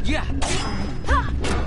Yeah. Ha. Ha.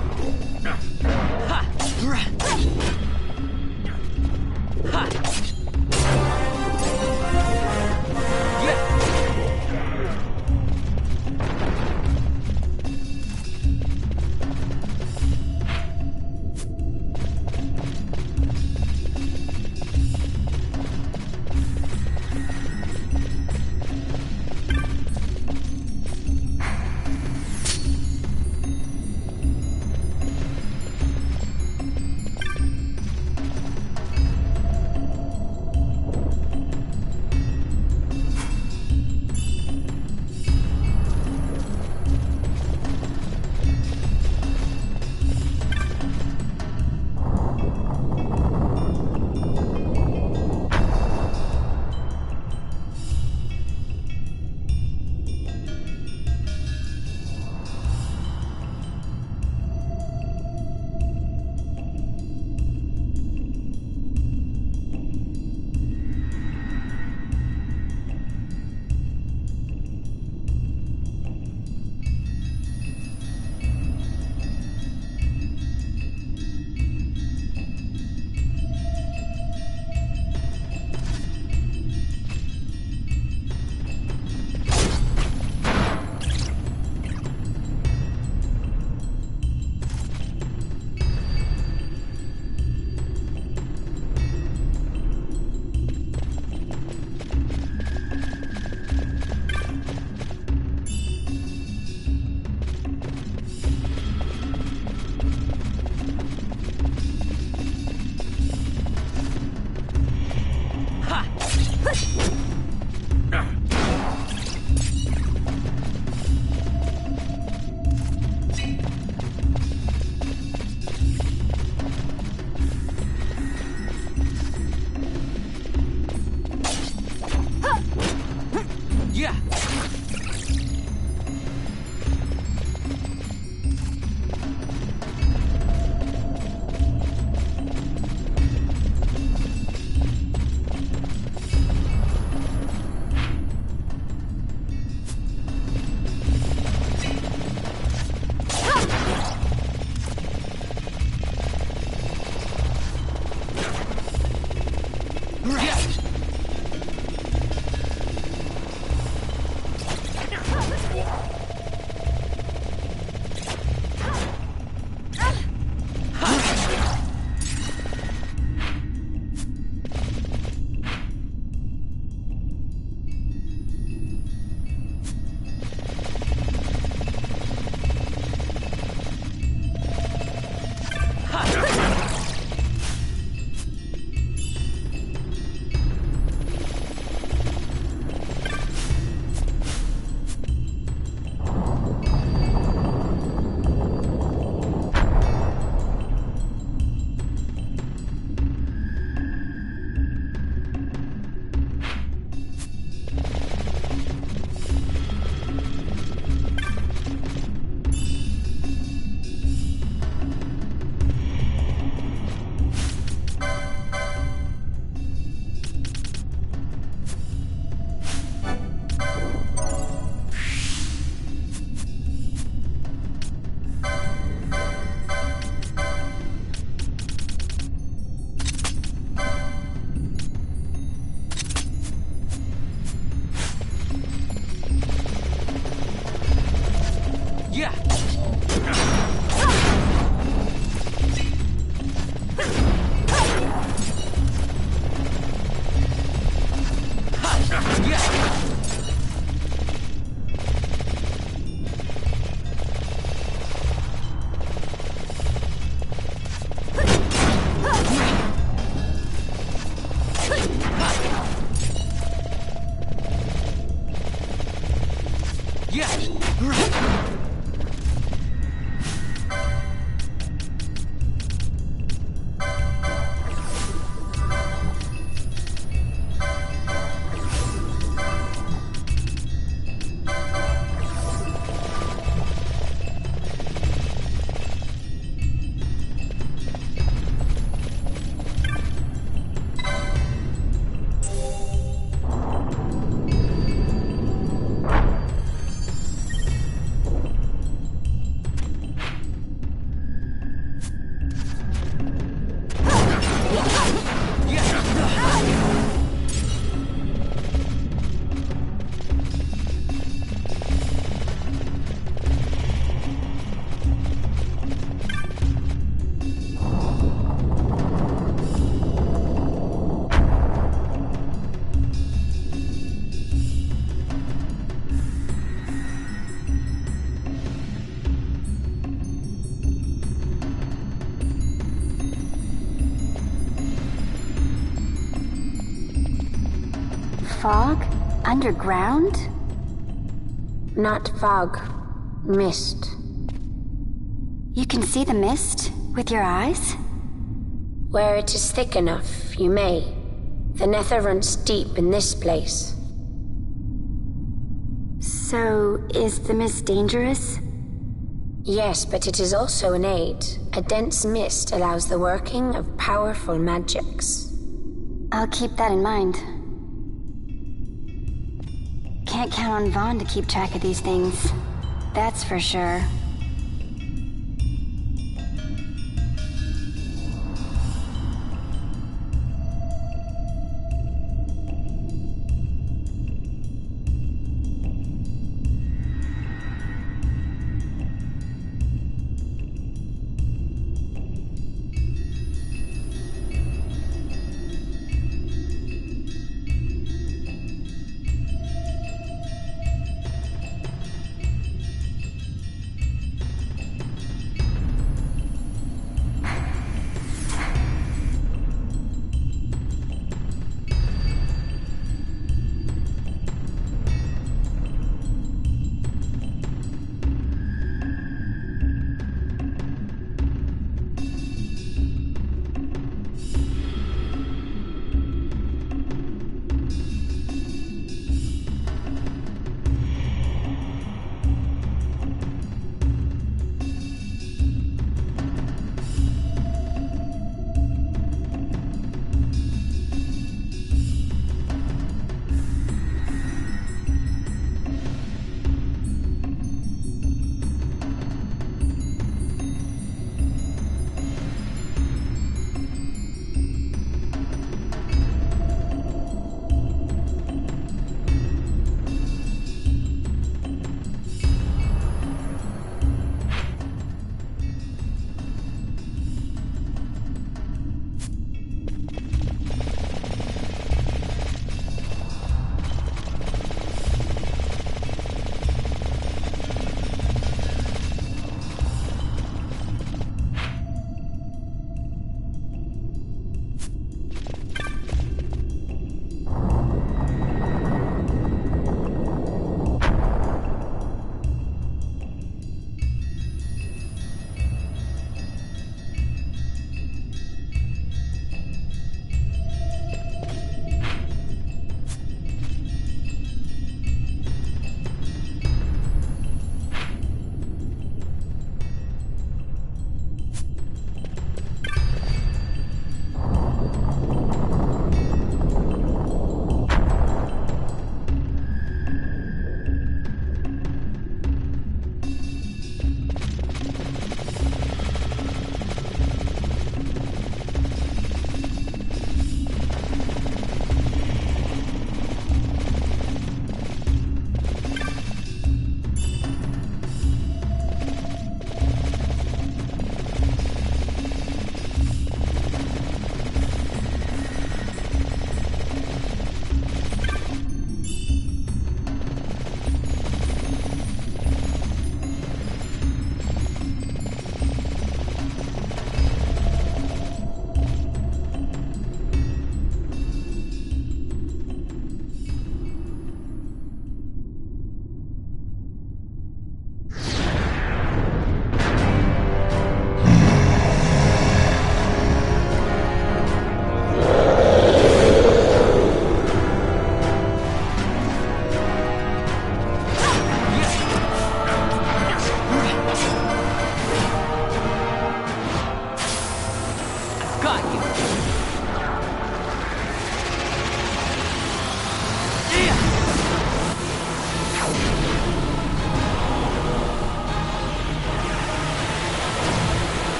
fog? Underground? Not fog. Mist. You can see the mist with your eyes? Where it is thick enough, you may. The nether runs deep in this place. So, is the mist dangerous? Yes, but it is also an aid. A dense mist allows the working of powerful magics. I'll keep that in mind. Can't count on Vaughn to keep track of these things. That's for sure.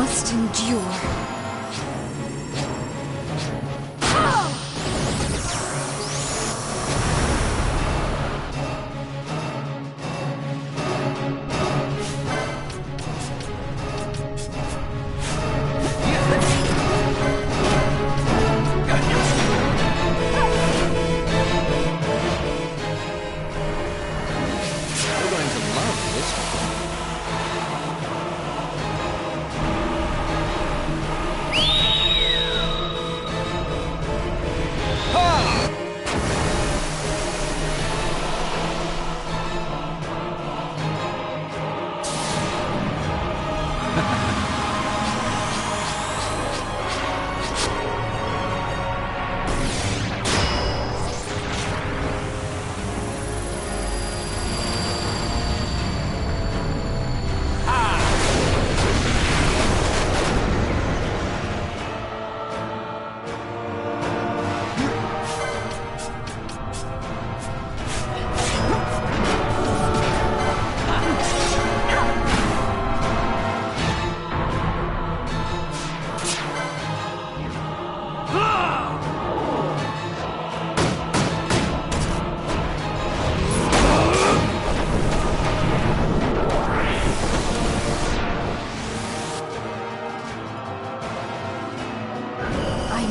must endure.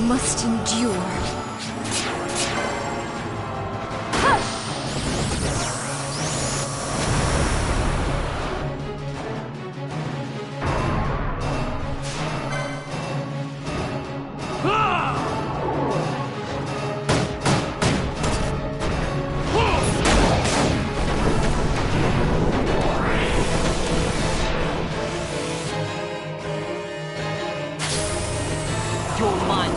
must endure. You're mine.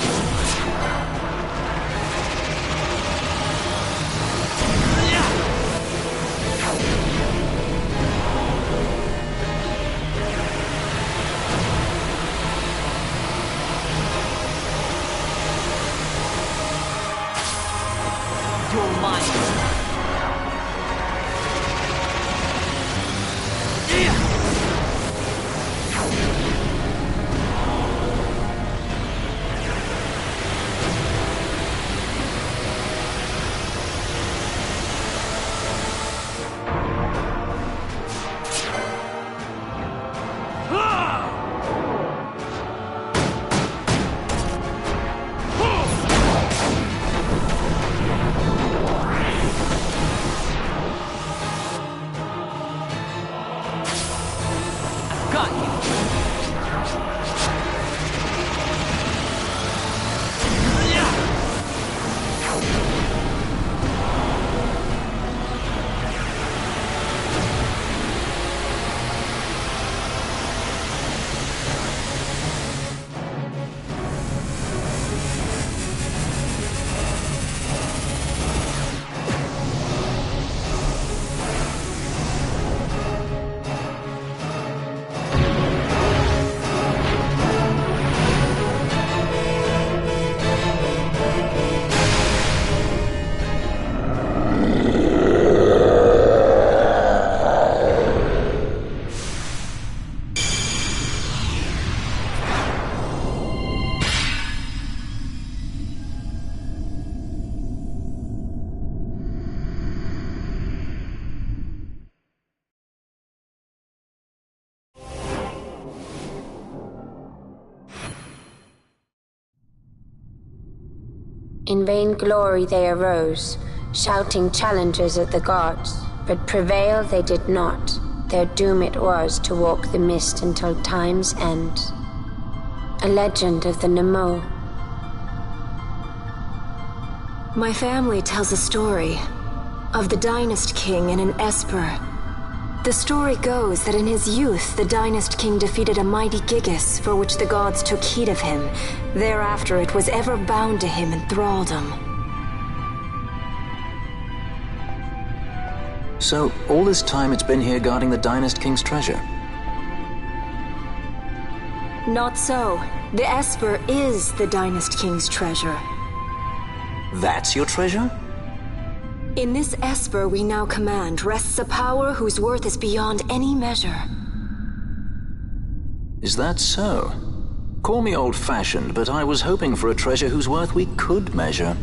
You're mine. Got you. In vain glory they arose, shouting challenges at the gods, but prevail they did not. Their doom it was to walk the mist until time's end. A legend of the Nemo. My family tells a story of the Dynast King and an Esper. The story goes that in his youth, the Dynast King defeated a mighty Gigas, for which the gods took heed of him. Thereafter, it was ever bound to him in thraldom. So, all this time it's been here guarding the Dynast King's treasure? Not so. The Esper is the Dynast King's treasure. That's your treasure? In this Esper we now command rests a power whose worth is beyond any measure. Is that so? Call me old-fashioned, but I was hoping for a treasure whose worth we could measure.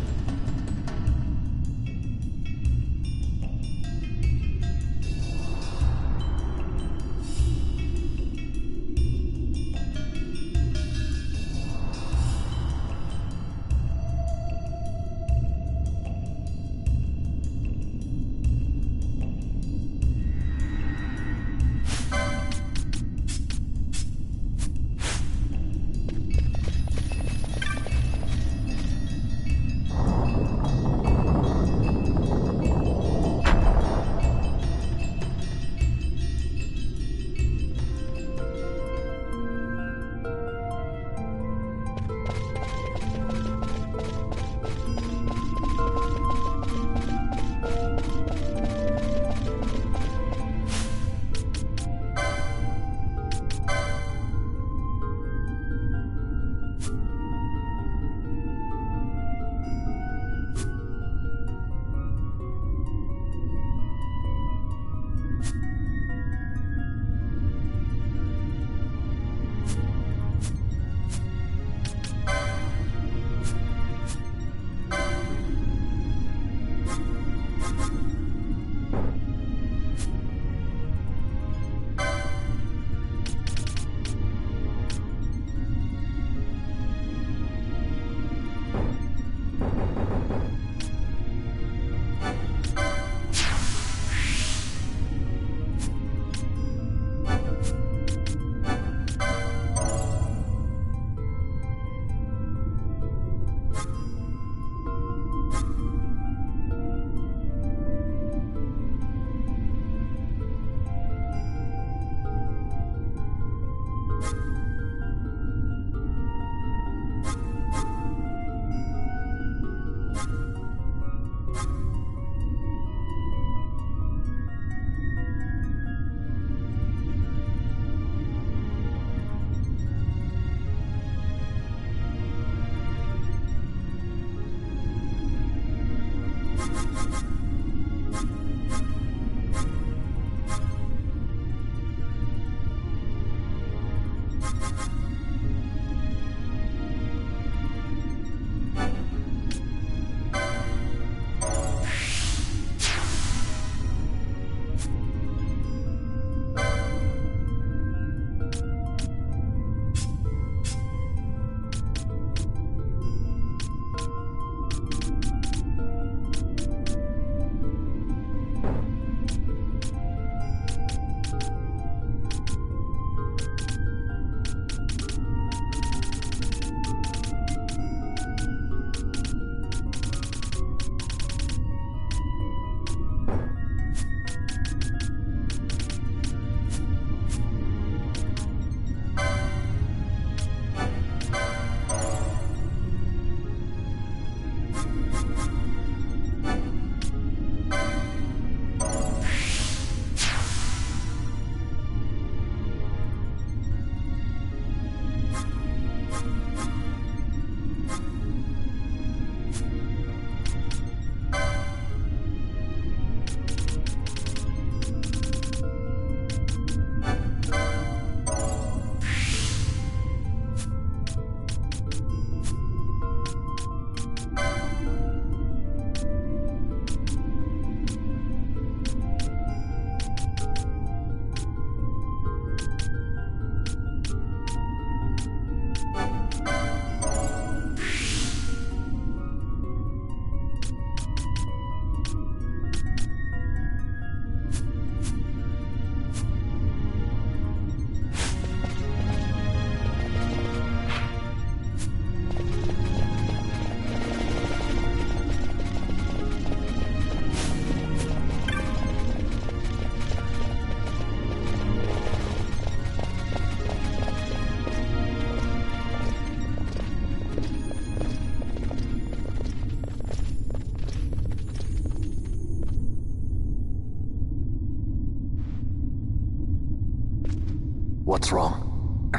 What's wrong?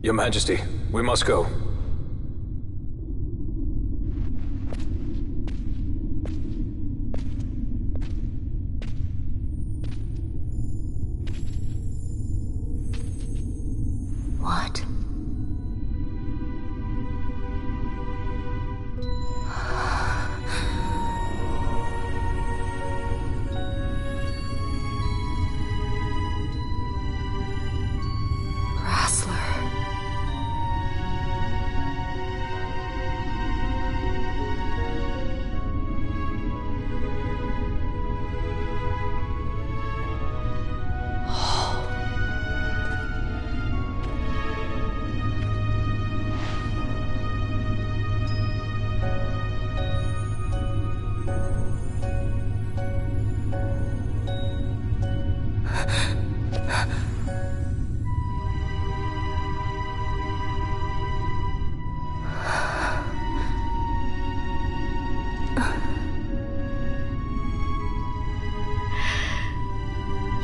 Your Majesty, we must go. What?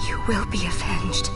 You will be avenged.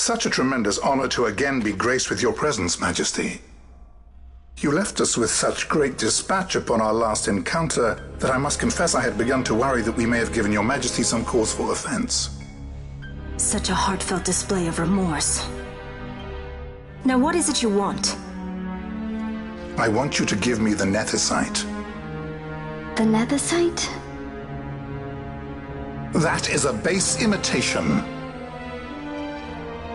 Such a tremendous honor to again be graced with your presence, Majesty. You left us with such great dispatch upon our last encounter that I must confess I had begun to worry that we may have given your Majesty some cause for offense. Such a heartfelt display of remorse. Now what is it you want? I want you to give me the Nethicite. The Nethicite? That is a base imitation.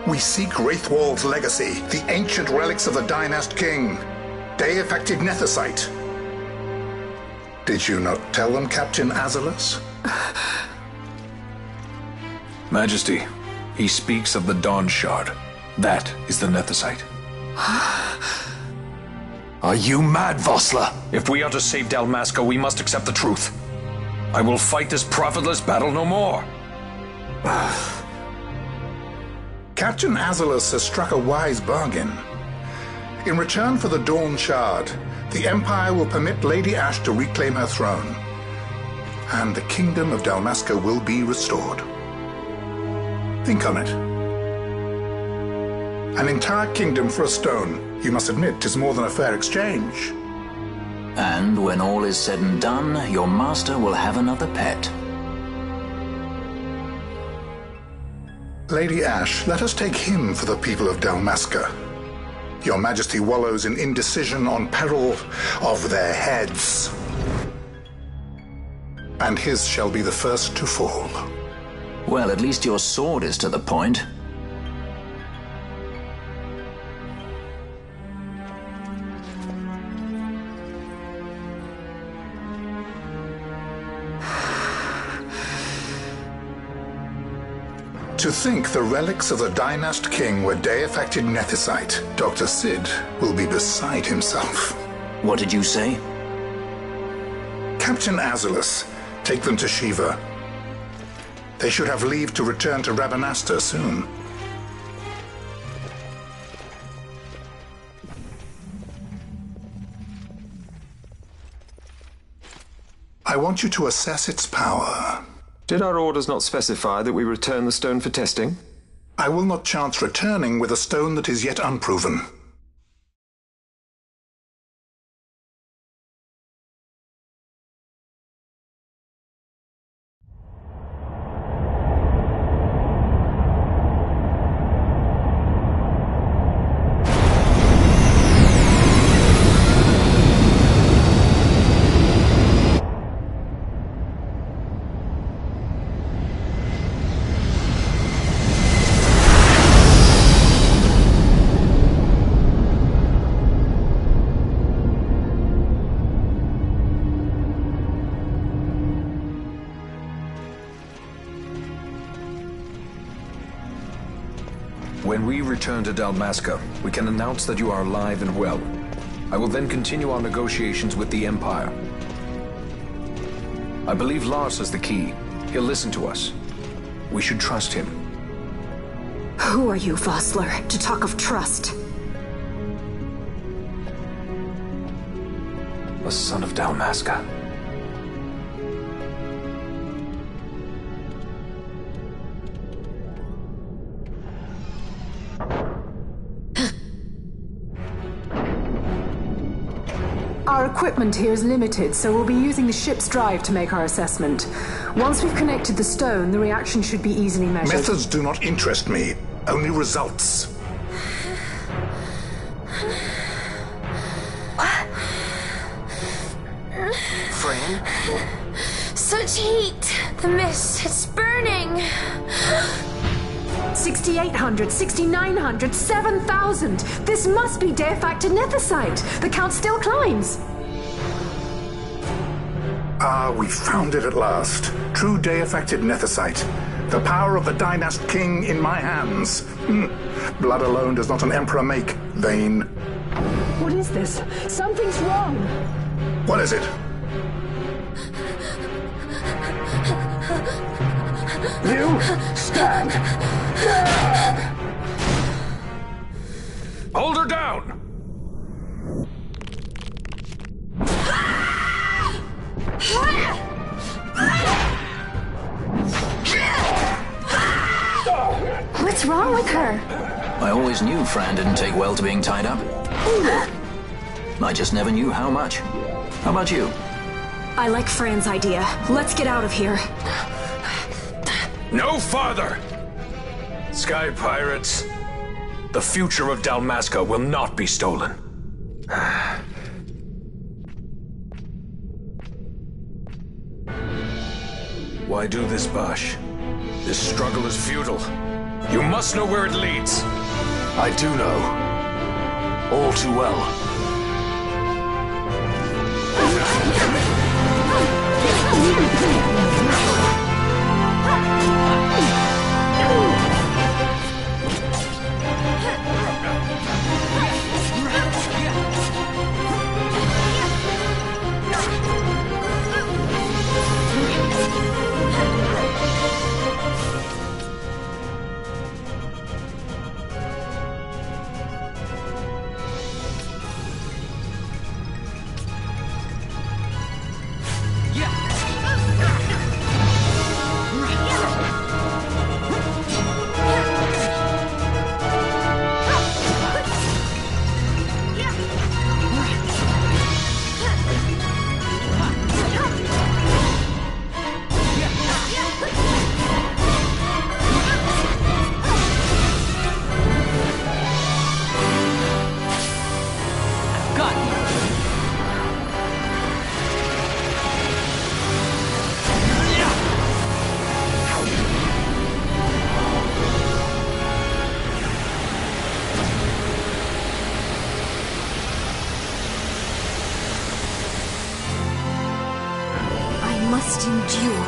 We seek Wraithwald's legacy, the ancient relics of the Dynast King. Day-affected Nethicite. Did you not tell them, Captain Azalus? Majesty, he speaks of the Dawn Shard. That is the Nethicite. Are you mad, Vossler? If we are to save Dalmasca, we must accept the truth. I will fight this profitless battle no more. Captain Azalus has struck a wise bargain. In return for the Dawn Shard, the Empire will permit Lady Ash to reclaim her throne, and the Kingdom of Dalmasca will be restored. Think on it. An entire kingdom for a stone, you must admit, is more than a fair exchange. And when all is said and done, your master will have another pet. Lady Ash, let us take him for the people of Dalmasca. Your Majesty wallows in indecision on peril of their heads. And his shall be the first to fall. Well, at least your sword is to the point. To think the relics of the Dynast King were day-affected Nethicite, Dr. Sid will be beside himself. What did you say? Captain Azalus, take them to Shiva. They should have leave to return to Rabanastre soon. I want you to assess its power. Did our orders not specify that we return the stone for testing? I will not chance returning with a stone that is yet unproven. When we return to Dalmasca, we can announce that you are alive and well. I will then continue our negotiations with the Empire. I believe Lars has the key. He'll listen to us. We should trust him. Who are you, Vossler, to talk of trust? A son of Dalmasca. Our equipment here is limited, so we'll be using the ship's drive to make our assessment. Once we've connected the stone, the reaction should be easily measured. Methods do not interest me, only results. Friend? Such heat! The mist, it's burning! 6,800, 6,900, 7,000! This must be day-affected Nethicite! The count still climbs! Ah, we found it at last. True day-affected Nethicite. The power of the Dynast King in my hands. Blood alone does not an emperor make, vain. What is this? Something's wrong! What is it? You stand! Hold her down! What's wrong with her? here? I always knew Fran didn't take well to being tied up. I just never knew how much. How about you? I like Fran's idea. Let's get out of here. No farther! Sky Pirates, the future of Dalmasca will not be stolen. Why do this, Bash? This struggle is futile. You must know where it leads. I do know. All too well. Must endure.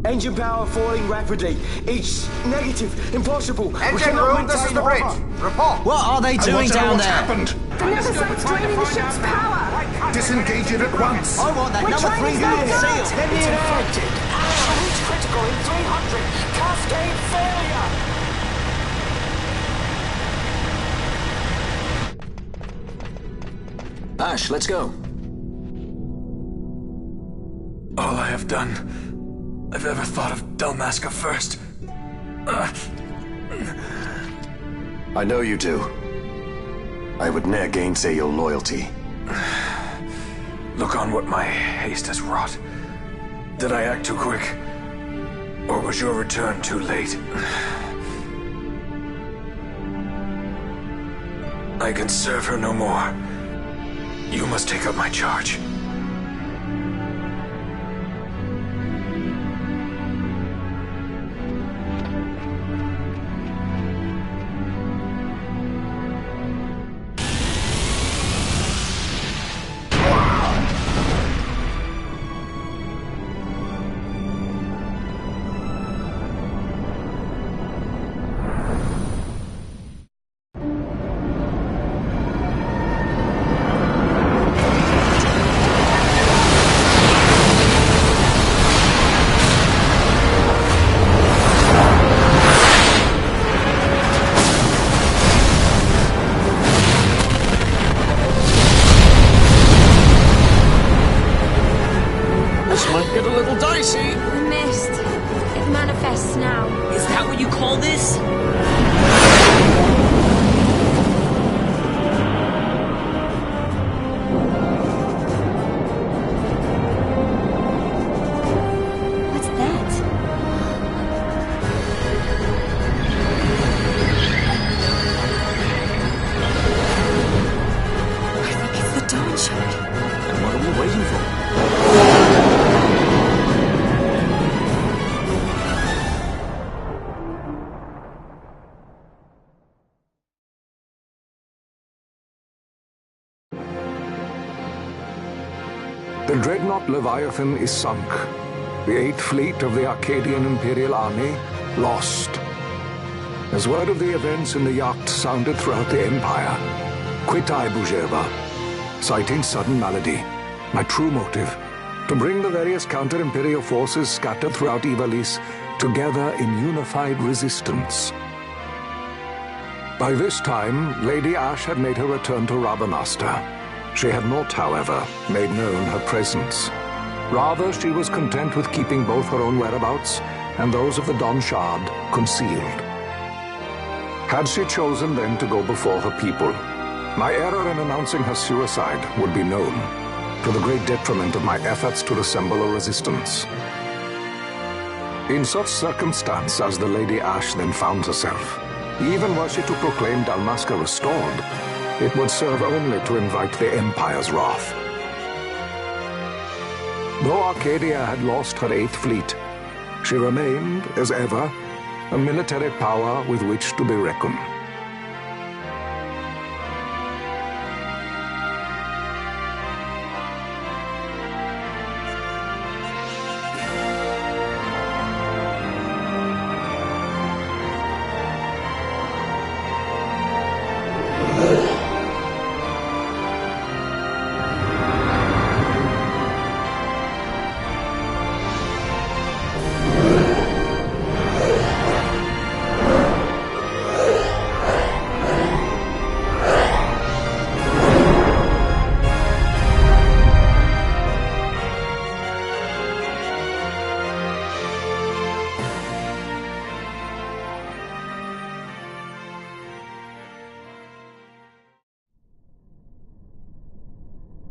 Engine power falling rapidly. It's negative. Impossible. Engine room, this is the bridge. Report. What are they doing down there? Happened? The Nemesis draining the ship's power! Disengage it at once. I want that We're number trying 3 to unit stop seal. it. It's infected. Absolute critical in 300. Cascade failure. Ash, let's go. All I have done, I've ever thought of Dalmasca first. I know you do. I would ne'er gainsay your loyalty. Look on what my haste has wrought. Did I act too quick? Or was your return too late? I can serve her no more. You must take up my charge. The dreadnought Leviathan is sunk. The 8th fleet of the Arcadian Imperial Army lost. As word of the events in the yacht sounded throughout the Empire, quit I Bujeva, citing sudden malady, my true motive, to bring the various counter-imperial forces scattered throughout Ivalice together in unified resistance. By this time, Lady Ash had made her return to Rabanastre. She had not, however, made known her presence. Rather, she was content with keeping both her own whereabouts and those of the Don Shard concealed. Had she chosen then to go before her people, my error in announcing her suicide would be known, to the great detriment of my efforts to assemble a resistance. In such circumstance as the Lady Ash then found herself, even were she to proclaim Dalmasca restored, it would serve only to invite the Empire's wrath. Though Arcadia had lost her 8th fleet, she remained, as ever, a military power with which to be reckoned.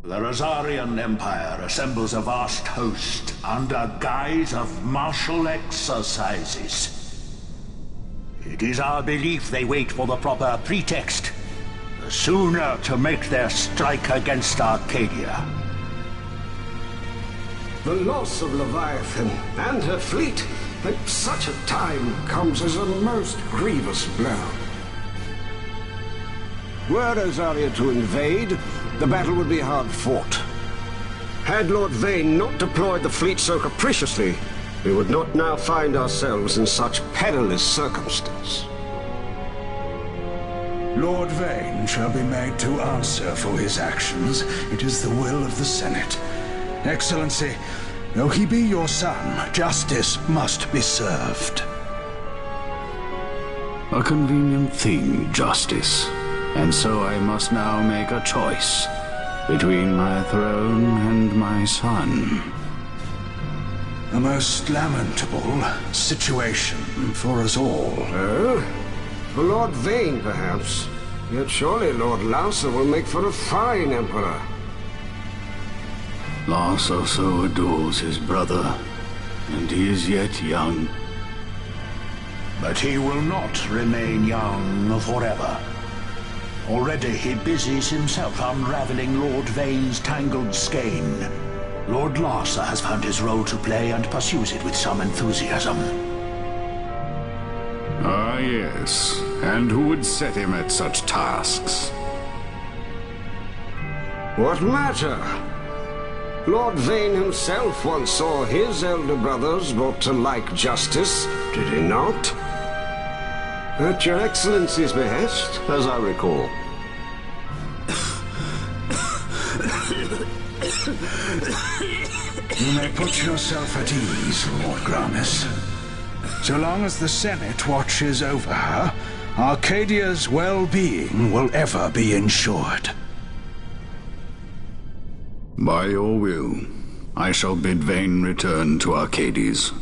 The Rosarian Empire assembles a vast host under guise of martial exercises. It is our belief they wait for the proper pretext, the sooner to make their strike against Arcadia. The loss of Leviathan and her fleet at such a time comes as a most grievous blow. Were Rosaria to invade, the battle would be hard fought. Had Lord Vane not deployed the fleet so capriciously, we would not now find ourselves in such perilous circumstance. Lord Vane shall be made to answer for his actions. It is the will of the Senate. Excellency, though he be your son, justice must be served. A convenient thing, justice. And so I must now make a choice between my throne and my son. A most lamentable situation for us all. Oh? For Lord Vane, perhaps. Yet surely Lord Lauser will make for a fine emperor. Lauser so adores his brother, and he is yet young. But he will not remain young forever. Already he busies himself unraveling Lord Vane's tangled skein. Lord Larsa has found his role to play and pursues it with some enthusiasm. Ah, yes. And who would set him at such tasks? What matter? Lord Vane himself once saw his elder brothers brought to like justice, did he not? At your Excellency's behest, as I recall. You may put yourself at ease, Lord Gramis. So long as the Senate watches over her, Arcadia's well-being will ever be ensured. By your will, I shall bid Vane return to Arcades.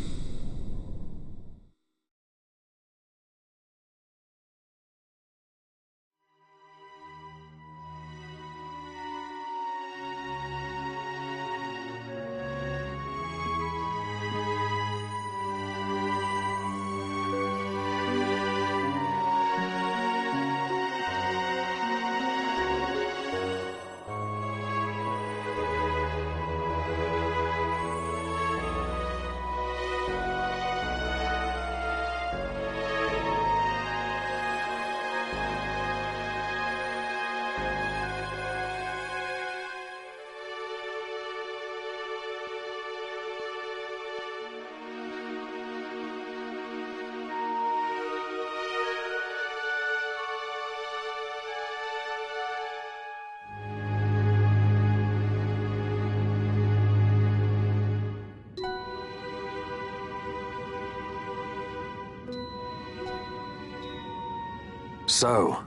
So,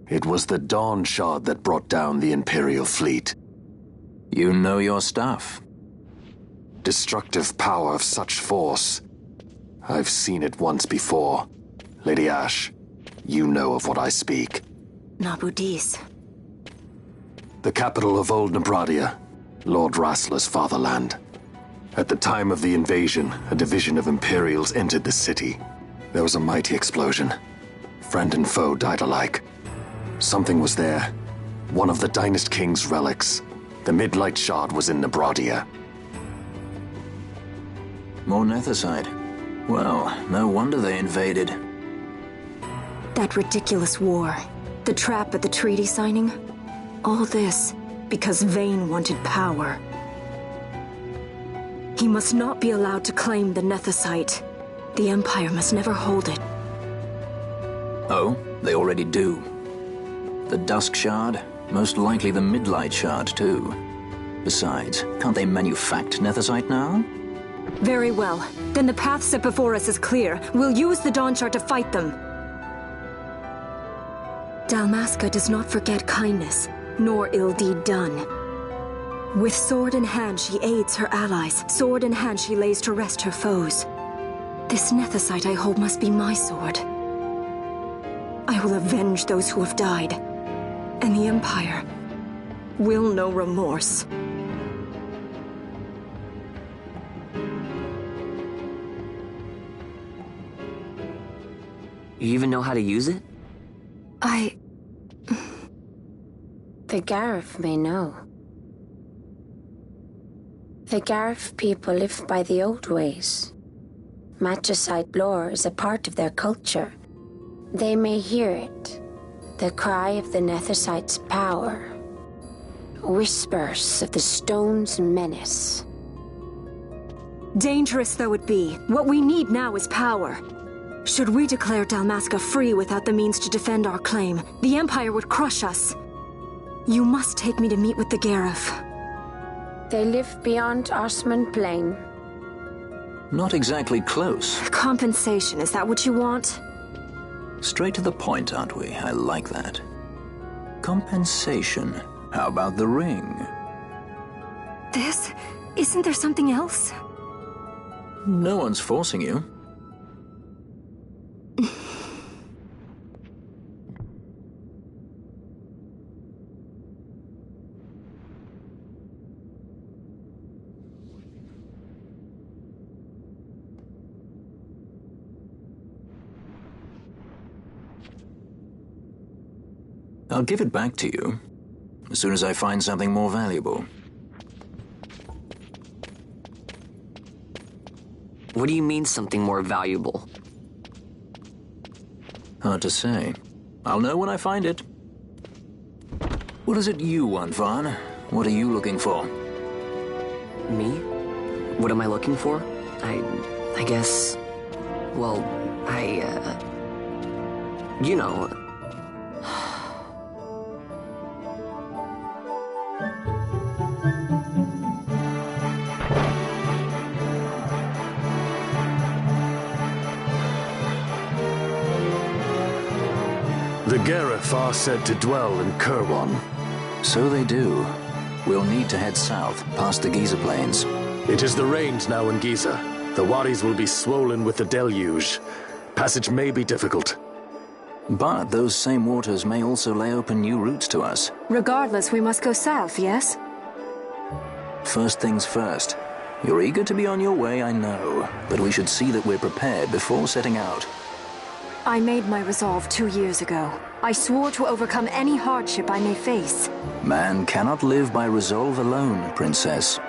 it was the Dawn Shard that brought down the Imperial fleet. You know your stuff. Destructive power of such force. I've seen it once before. Lady Ash, you know of what I speak. Nabudis. The capital of Old Nebradia, Lord Rassler's fatherland. At the time of the invasion, a division of Imperials entered the city. There was a mighty explosion. Friend and foe died alike. Something was there. One of the Dynast King's relics. The Midlight Shard was in Nebradia. More Nethicite. Well, no wonder they invaded. That ridiculous war. The trap at the treaty signing. All this because Vayne wanted power. He must not be allowed to claim the Nethicite. The Empire must never hold it. Oh, they already do. The Dusk Shard, most likely the Midlight Shard too. Besides, can't they manufacture Nethicite now? Very well. Then the path set before us is clear. We'll use the Dawn Shard to fight them. Dalmasca does not forget kindness, nor ill deed done. With sword in hand, she aids her allies. Sword in hand, she lays to rest her foes. This Nethicite I hold must be my sword. I will avenge those who have died, and the Empire will know remorse. You even know how to use it? The Garif may know. The Garif people live by the old ways. Magicite lore is a part of their culture. They may hear it, the cry of the Nethicite's power. Whispers of the stone's menace. Dangerous though it be, what we need now is power. Should we declare Dalmasca free without the means to defend our claim, the Empire would crush us. You must take me to meet with the Garif. They live beyond Osman Plain. Not exactly close. Compensation, is that what you want? Straight to the point, aren't we? I like that. Compensation. How about the ring? This? Isn't there something else? No one's forcing you. I'll give it back to you as soon as I find something more valuable. What do you mean something more valuable? Hard to say. I'll know when I find it. What is it you want, Vaughn? What are you looking for? Me? What am I looking for? I guess... Well, you know... The Garif are said to dwell in Kirwan. So they do. We'll need to head south, past the Giza Plains. It is the rains now in Giza. The wadis will be swollen with the deluge. Passage may be difficult. But those same waters may also lay open new routes to us. Regardless, we must go south, yes? First things first. You're eager to be on your way, I know. But we should see that we're prepared before setting out. I made my resolve 2 years ago. I swore to overcome any hardship I may face. Man cannot live by resolve alone, Princess.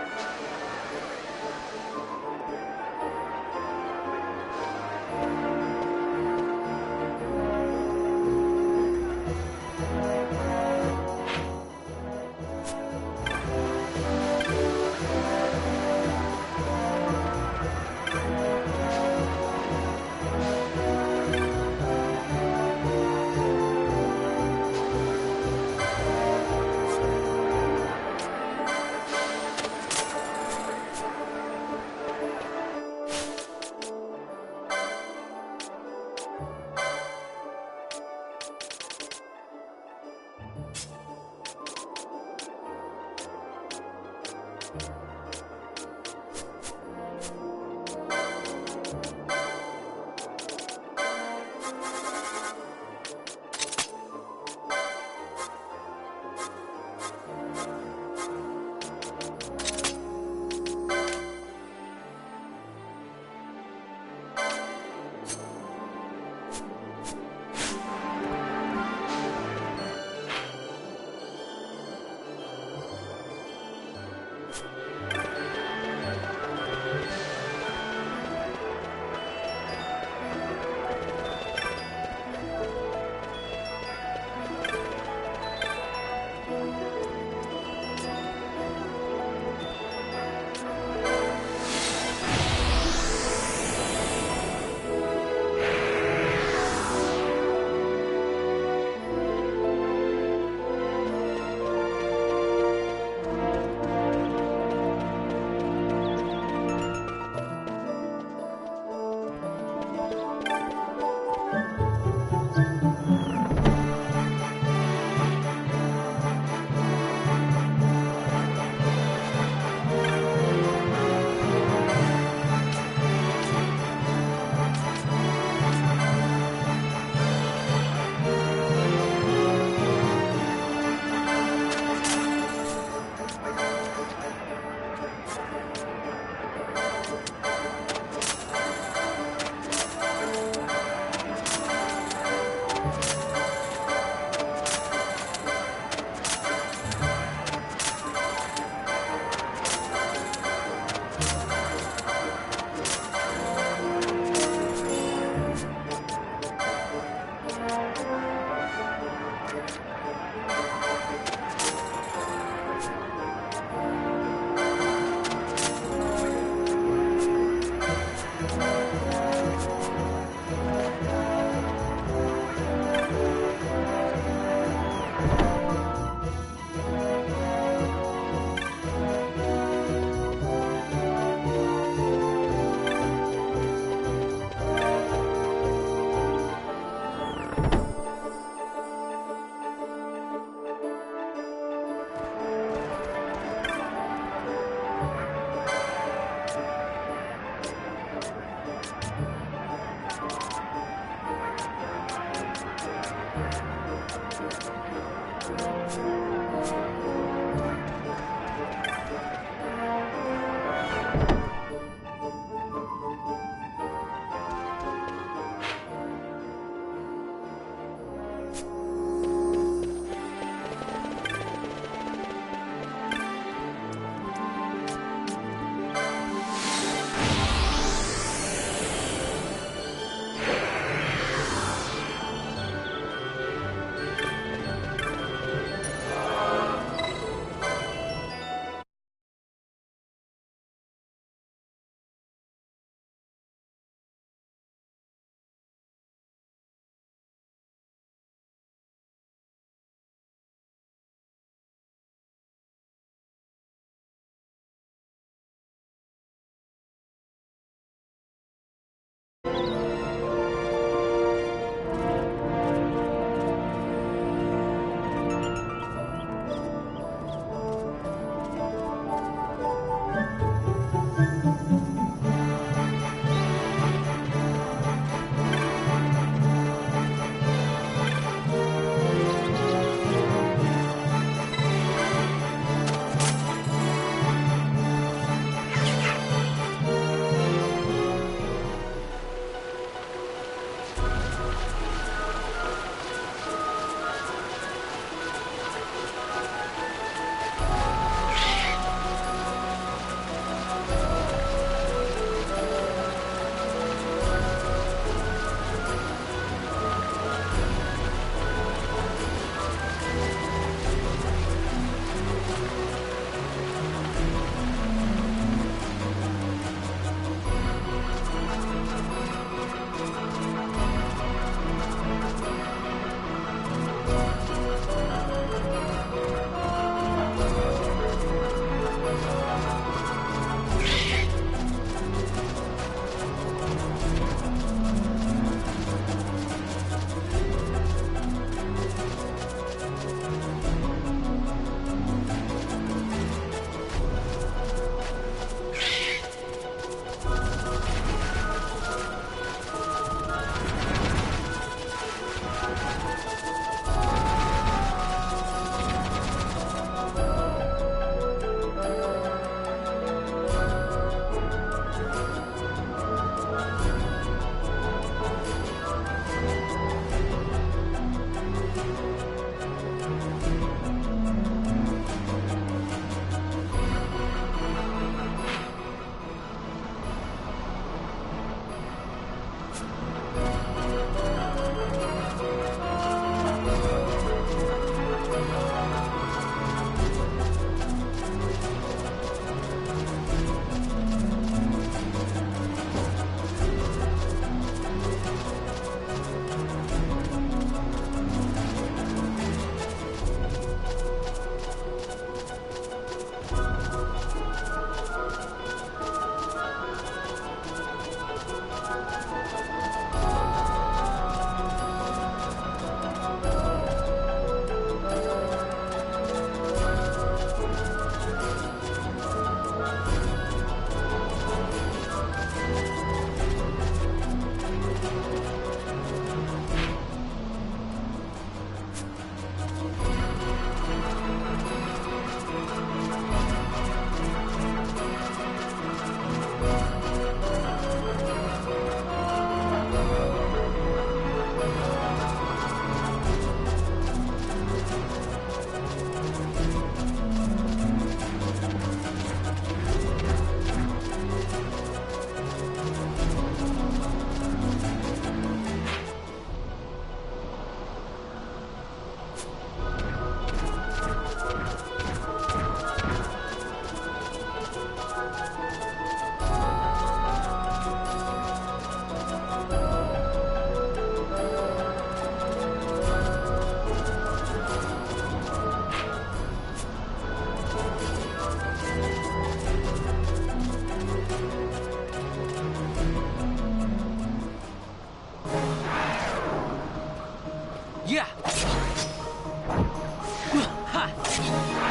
Yeah.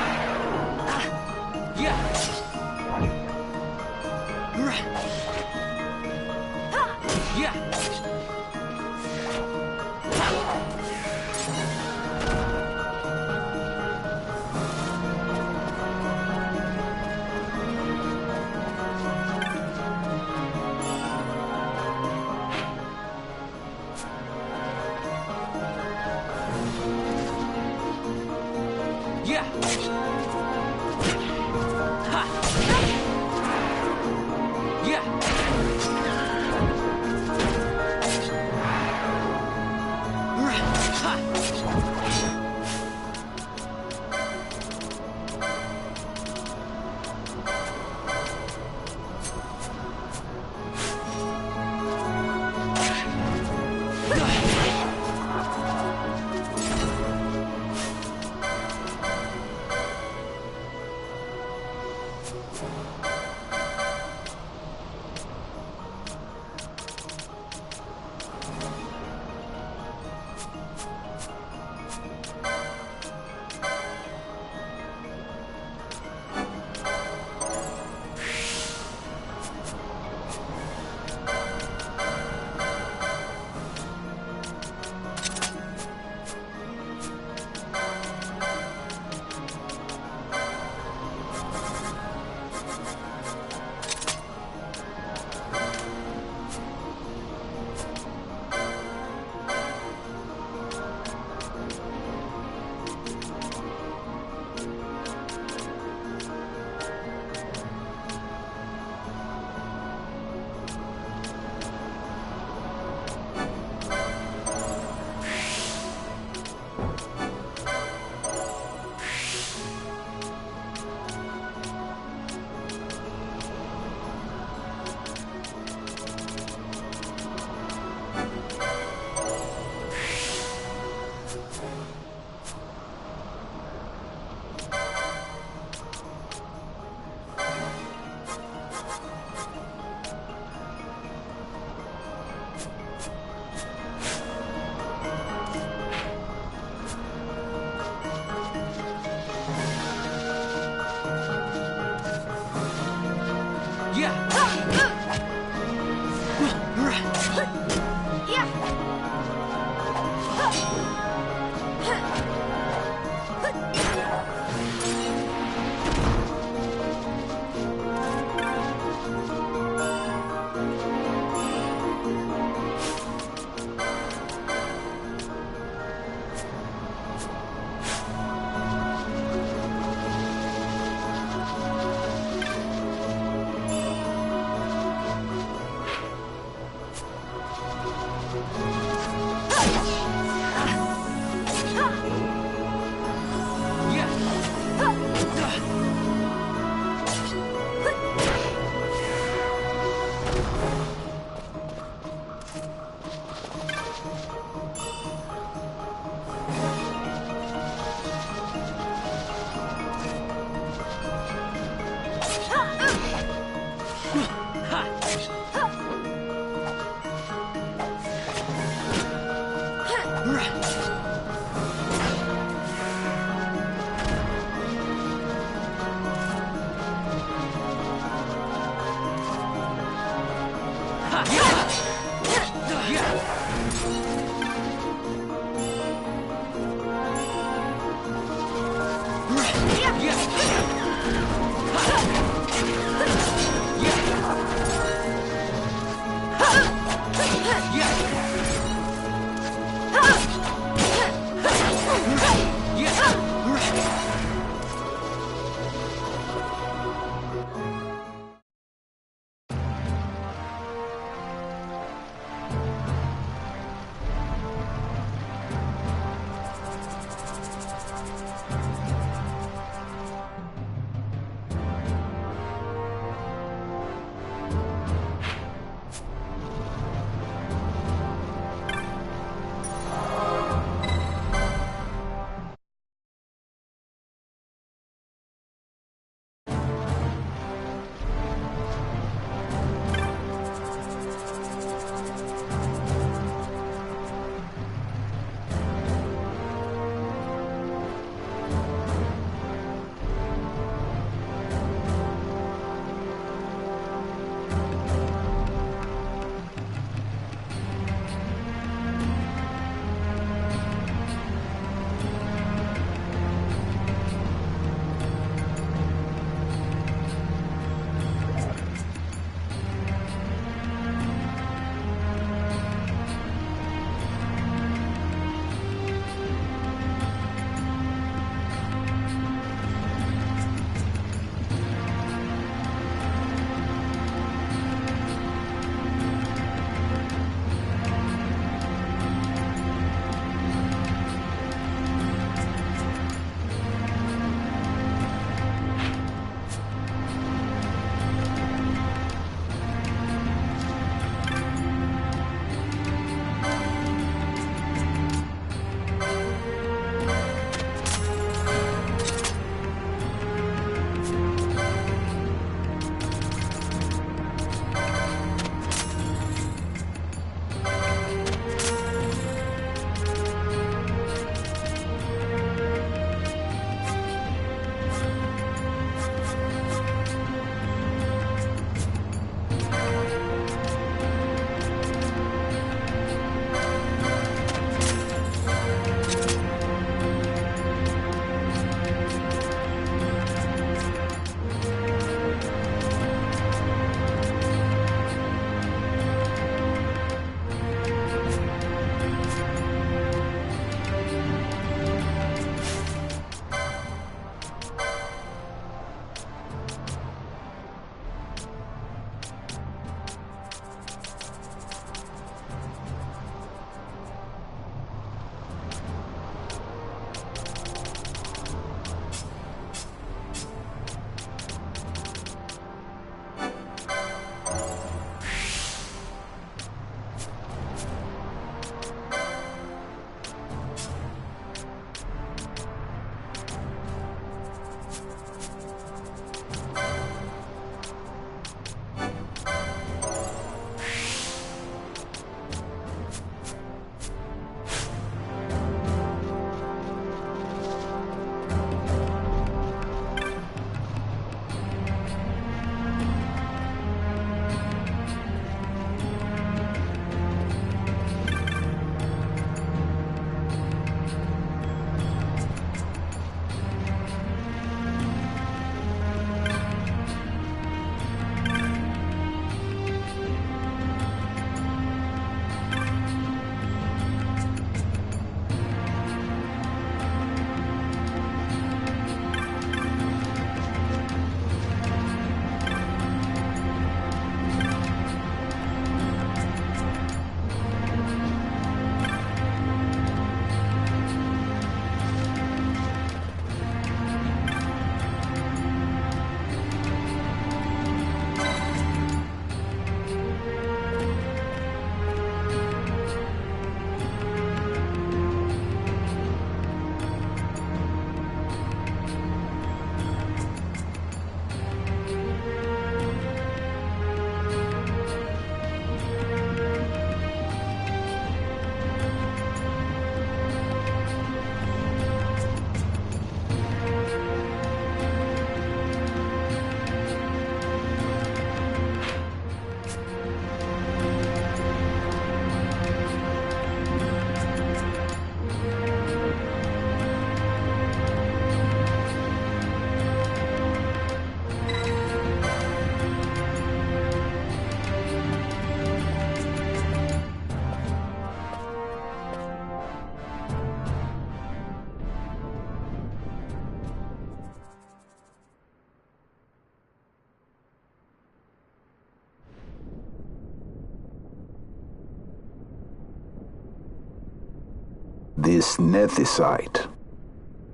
This nethicite.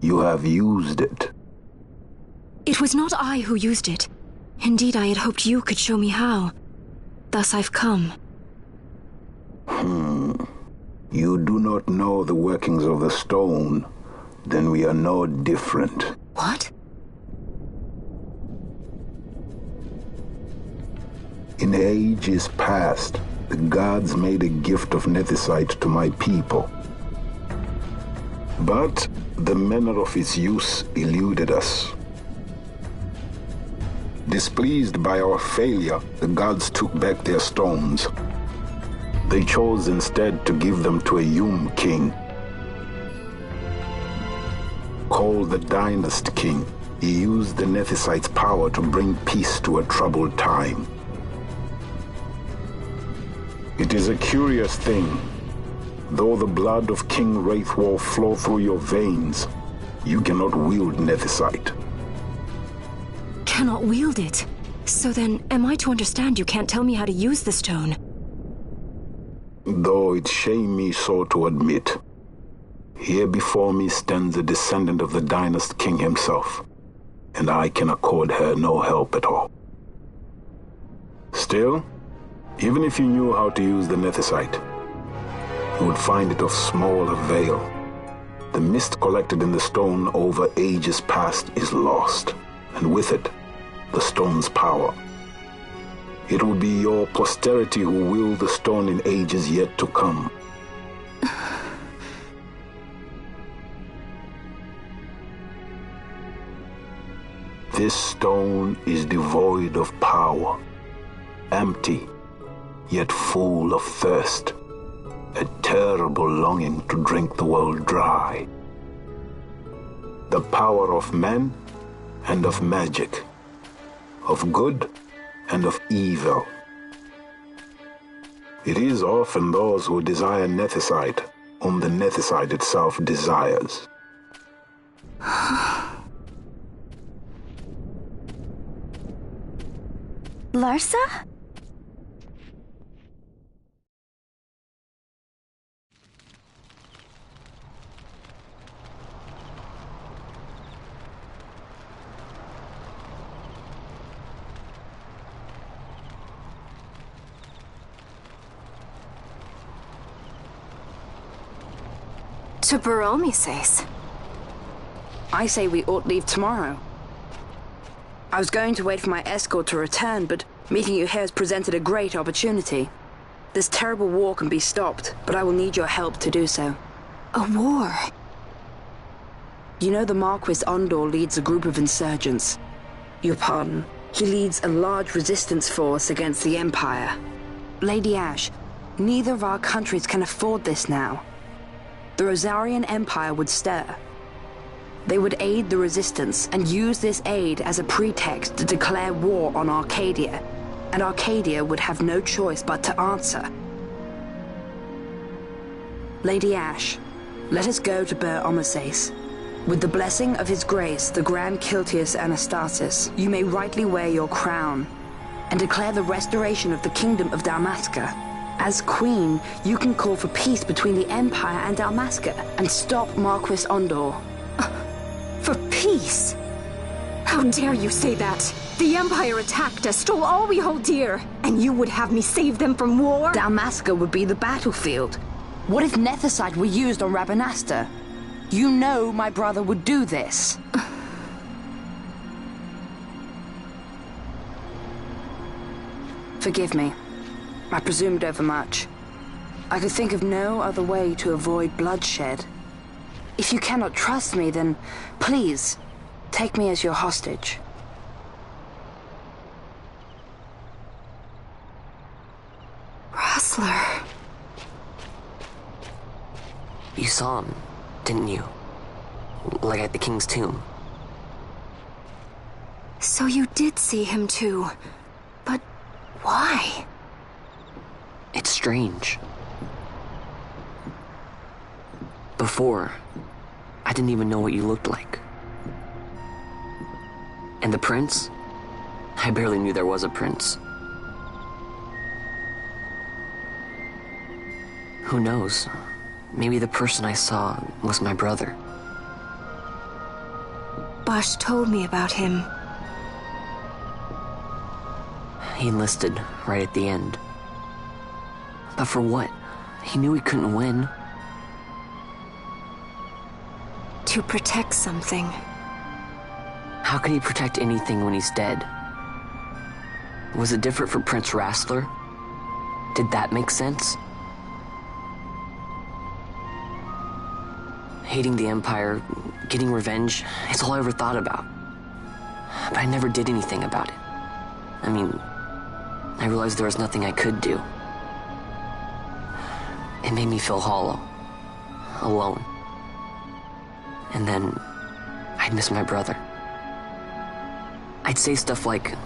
You have used it. It was not I who used it. Indeed, I had hoped you could show me how. Thus I've come. You do not know the workings of the stone, then we are no different. What? In ages past, the gods made a gift of nethicite to my people. But the manner of its use eluded us. Displeased by our failure, the gods took back their stones. They chose instead to give them to a Yum king. Called the Dynast King, he used the nethicite's power to bring peace to a troubled time. It is a curious thing. Though the blood of King Wraithwolf flow through your veins, you cannot wield nethicite. Cannot wield it? So then, am I to understand you can't tell me how to use the stone? Though it shame me so to admit, here before me stands a descendant of the Dynast King himself, and I can accord her no help at all. Still, even if you knew how to use the nethicite, you would find it of small avail. The mist collected in the stone over ages past is lost, and with it, the stone's power. It will be your posterity who wield the stone in ages yet to come. This stone is devoid of power, empty, yet full of thirst, a terrible longing to drink the world dry. The power of men and of magic, of good and of evil. It is often those who desire nethicite whom the nethicite itself desires. Larsa? To Baromi says. I say we ought leave tomorrow. I was going to wait for my escort to return, but meeting you here has presented a great opportunity. This terrible war can be stopped, but I will need your help to do so. A war? You know the Marquis Ondor leads a group of insurgents. Your pardon. He leads a large resistance force against the Empire. Lady Ash, neither of our countries can afford this now. The Rosarian Empire would stir. They would aid the resistance and use this aid as a pretext to declare war on Arcadia, and Arcadia would have no choice but to answer. Lady Ash, let us go to Ber Omasace. With the blessing of his grace, the Grand Kiltius Anastasis, you may rightly wear your crown and declare the restoration of the Kingdom of Dalmasca. As Queen, you can call for peace between the Empire and Dalmasca and stop Marquis Ondor. For peace? How dare you say that? The Empire attacked us, stole all we hold dear, and you would have me save them from war? Dalmasca would be the battlefield. What if nethicite were used on Rabanasta? You know my brother would do this. Forgive me. I presumed overmuch. I could think of no other way to avoid bloodshed. If you cannot trust me, then please, take me as your hostage. Rustler. You saw him, didn't you? Like at the King's tomb. So you did see him too. But why? It's strange. Before, I didn't even know what you looked like. And the prince? I barely knew there was a prince. Who knows? maybe the person I saw was my brother. Bosch told me about him. He enlisted right at the end. But for what? He knew he couldn't win. To protect something. How can he protect anything when he's dead? Was it different for Prince Rassler? Did that make sense? Hating the Empire, getting revenge, it's all I ever thought about. But I never did anything about it. I mean, I realized there was nothing I could do. It made me feel hollow, alone. And then I'd miss my brother. I'd say stuff like,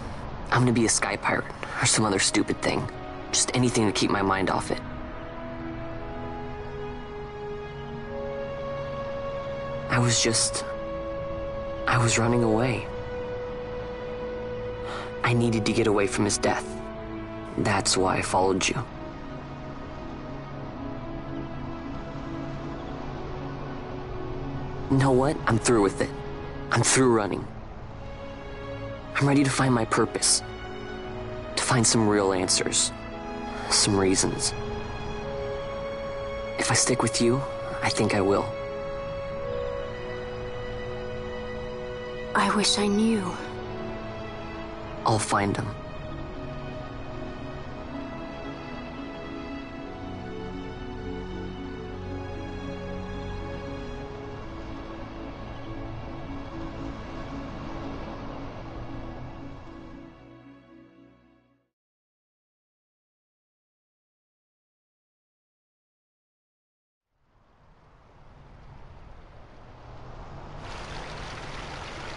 I'm gonna be a sky pirate, or some other stupid thing. Just anything to keep my mind off it. I was running away. I needed to get away from his death. That's why I followed you. You know what? I'm through with it. I'm through running. I'm ready to find my purpose. To find some real answers. Some reasons. If I stick with you, I think I will. I wish I knew. I'll find him.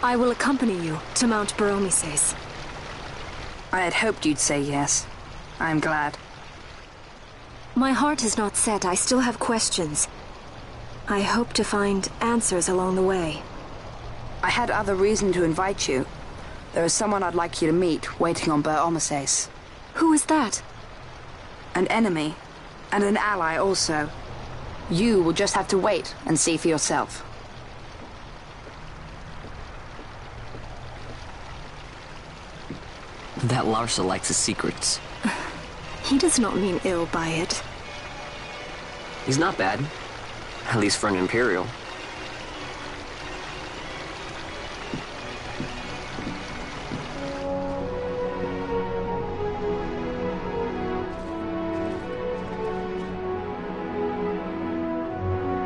I will accompany you to Mount Baromises. I had hoped you'd say yes. I'm glad. My heart is not set. I still have questions. I hope to find answers along the way. I had other reason to invite you. There is someone I'd like you to meet waiting on Baromises. Who is that? An enemy, and an ally also. You will just have to wait and see for yourself. That Larsa likes his secrets. He does not mean ill by it. He's not bad. At least for an Imperial.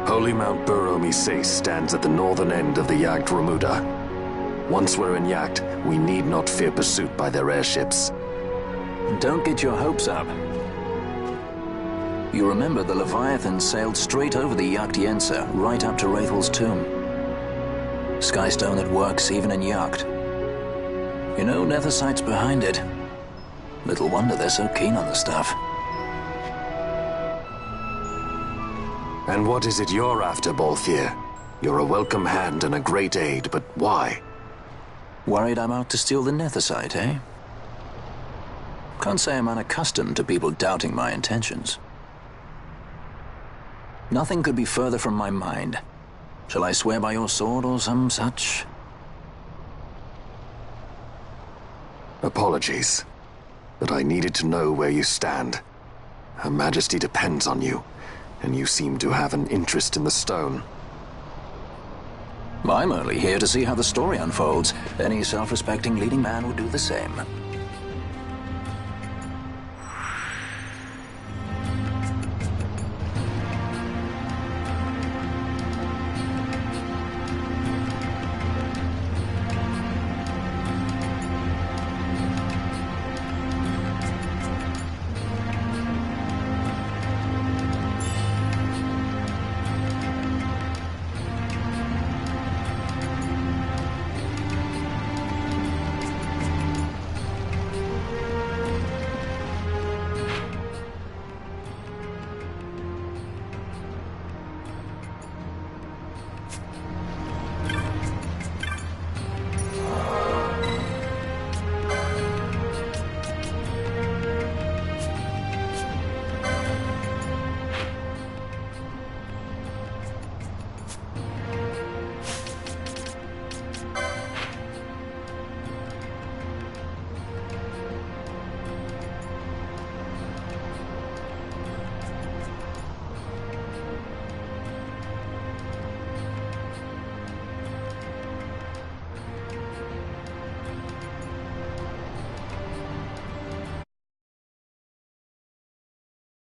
Holy Mount Baromises stands at the northern end of the Yacht Remuda. Once we're in Yacht, we need not fear pursuit by their airships. Don't get your hopes up. You remember the Leviathan sailed straight over the Yacht Yensa, right up to Wraithel's tomb. Skystone that works even in Yacht. You know, Nethersight's behind it. Little wonder they're so keen on the stuff. And what is it you're after, Balthier? You're a welcome hand and a great aid, but why? Worried I'm out to steal the Nethersight, eh? Can't say I'm unaccustomed to people doubting my intentions. Nothing could be further from my mind. Shall I swear by your sword or some such? Apologies, but I needed to know where you stand. Her Majesty depends on you, and you seem to have an interest in the stone. I'm only here to see how the story unfolds. Any self-respecting leading man would do the same.